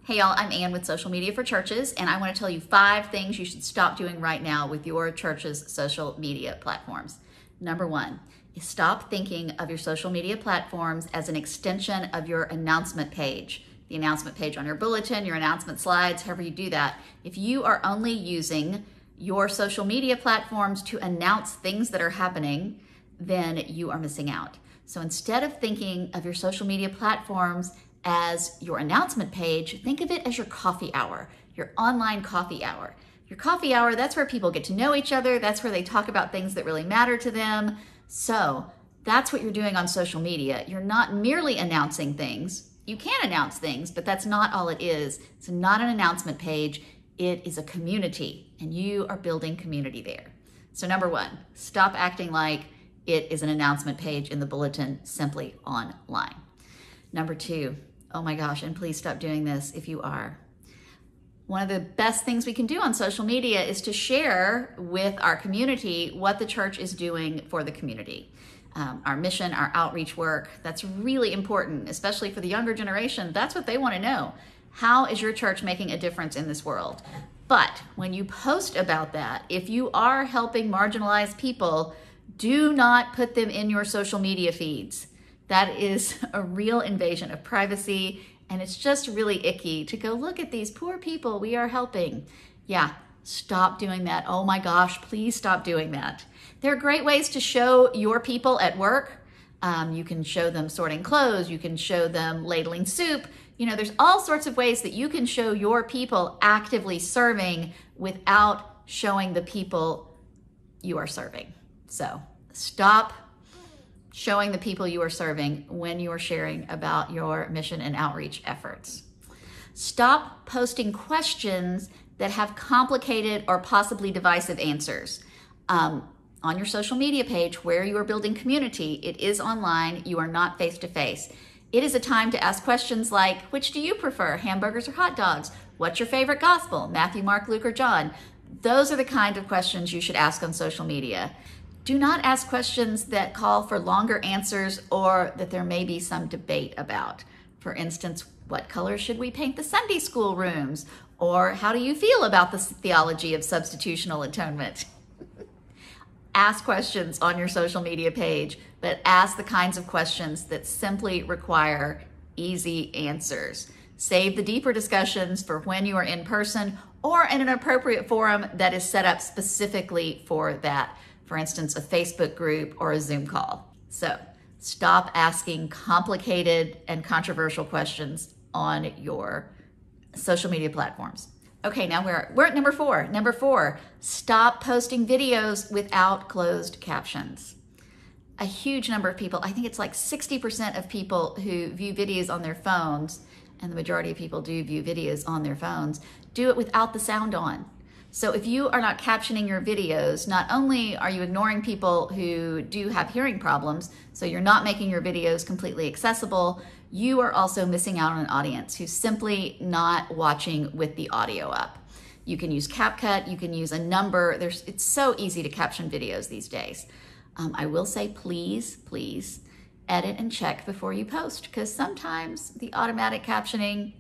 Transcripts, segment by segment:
Hey y'all, I'm Ann with Social Media for Churches, and I want to tell you 5 things you should stop doing right now with your church's social media platforms. Number 1 is stop thinking of your social media platforms as an extension of your announcement page. The announcement page on your bulletin, your announcement slides, however you do that. If you are only using your social media platforms to announce things that are happening, then you are missing out. So instead of thinking of your social media platforms as your announcement page, think of it as your coffee hour, your online coffee hour. Your coffee hour, that's where people get to know each other. That's where they talk about things that really matter to them. So that's what you're doing on social media. You're not merely announcing things. You can announce things, but that's not all it is. It's not an announcement page. It is a community, and you are building community there. So number 1, stop acting like it is an announcement page in the bulletin simply online. Number 2, oh my gosh, and please stop doing this if you are. One of the best things we can do on social media is to share with our community what the church is doing for the community. Our mission, our outreach work, that's really important, especially for the younger generation. That's what they want to know. How is your church making a difference in this world? But when you post about that, if you are helping marginalized people, do not put them in your social media feeds. That is a real invasion of privacy, and it's just really icky to go, look at these poor people we are helping. Yeah, stop doing that. Oh my gosh, please stop doing that. There are great ways to show your people at work. You can show them sorting clothes. You can show them ladling soup. You know, there's all sorts of ways that you can show your people actively serving without showing the people you are serving. So stop showing the people you are serving when you are sharing about your mission and outreach efforts. Stop posting questions that have complicated or possibly divisive answers. On your social media page where you are building community, it is online, you are not face-to-face. It is a time to ask questions like, which do you prefer, hamburgers or hot dogs? What's your favorite gospel, Matthew, Mark, Luke, or John? Those are the kind of questions you should ask on social media. Do not ask questions that call for longer answers or that there may be some debate about. For instance, what color should we paint the Sunday school rooms? Or how do you feel about the theology of substitutional atonement? Ask questions on your social media page, but ask the kinds of questions that simply require easy answers. Save the deeper discussions for when you are in person or in an appropriate forum that is set up specifically for that. For instance, a Facebook group or a Zoom call. So stop asking complicated and controversial questions on your social media platforms. Okay, now we're at number 4. Number 4, stop posting videos without closed captions. A huge number of people, I think it's like 60% of people who view videos on their phones, and the majority of people do view videos on their phones, do it without the sound on. So if you are not captioning your videos, not only are you ignoring people who do have hearing problems, so you're not making your videos completely accessible, you are also missing out on an audience who's simply not watching with the audio up. You can use CapCut, you can use a number. It's so easy to caption videos these days. I will say, please edit and check before you post, because sometimes the automatic captioning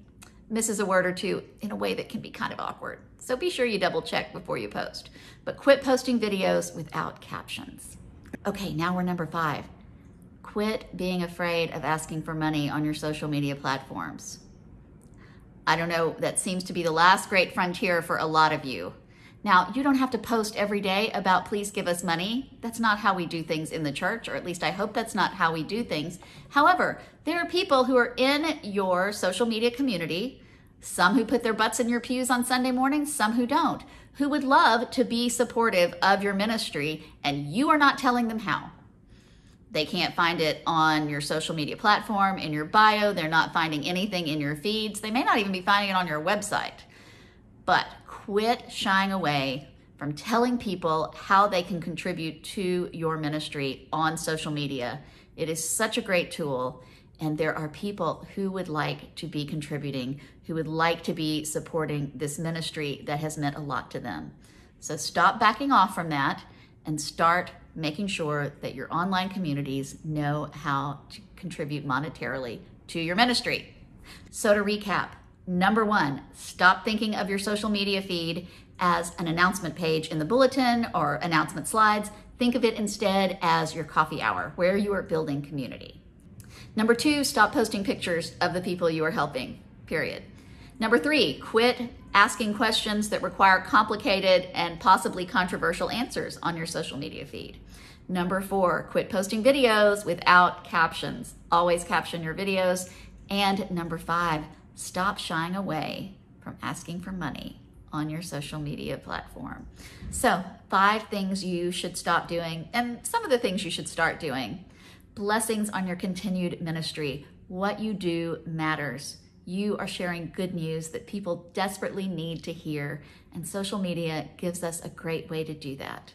misses a word or two in a way that can be kind of awkward. So be sure you double check before you post. But quit posting videos without captions. Okay, now we're number 5. Quit being afraid of asking for money on your social media platforms. I don't know, that seems to be the last great frontier for a lot of you. Now, you don't have to post every day about please give us money. That's not how we do things in the church, or at least I hope that's not how we do things. However, there are people who are in your social media community, some who put their butts in your pews on Sunday mornings, some who don't, who would love to be supportive of your ministry, and you are not telling them how. They can't find it on your social media platform, in your bio. They're not finding anything in your feeds. They may not even be finding it on your website. But quit shying away from telling people how they can contribute to your ministry on social media. It is such a great tool, and there are people who would like to be contributing, who would like to be supporting this ministry that has meant a lot to them. So stop backing off from that and start making sure that your online communities know how to contribute monetarily to your ministry. So to recap, Number one, stop thinking of your social media feed as an announcement page in the bulletin or announcement slides. Think of it instead as your coffee hour, where you are building community. Number two, stop posting pictures of the people you are helping, period. Number three, quit asking questions that require complicated and possibly controversial answers on your social media feed. Number four, quit posting videos without captions. Always caption your videos. And number five, stop shying away from asking for money on your social media platform. So 5 things you should stop doing, and some of the things you should start doing. Blessings on your continued ministry. What you do matters. You are sharing good news that people desperately need to hear, and social media gives us a great way to do that.